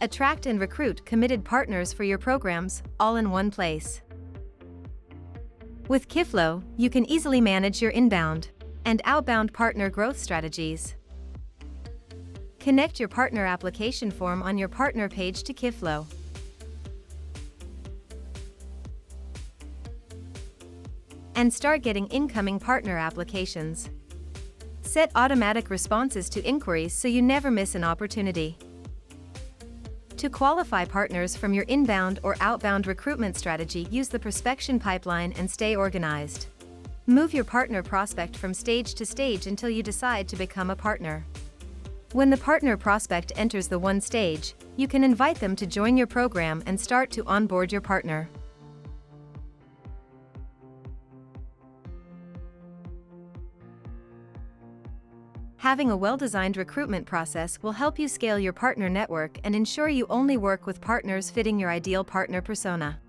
Attract and recruit committed partners for your programs, all in one place. With Kiflo, you can easily manage your inbound and outbound partner growth strategies. Connect your partner application form on your partner page to Kiflo. And start getting incoming partner applications. Set automatic responses to inquiries so you never miss an opportunity. To qualify partners from your inbound or outbound recruitment strategy, use the prospection pipeline and stay organized. Move your partner prospect from stage to stage until you decide to become a partner. When the partner prospect enters the one stage, you can invite them to join your program and start to onboard your partner. Having a well-designed recruitment process will help you scale your partner network and ensure you only work with partners fitting your ideal partner persona.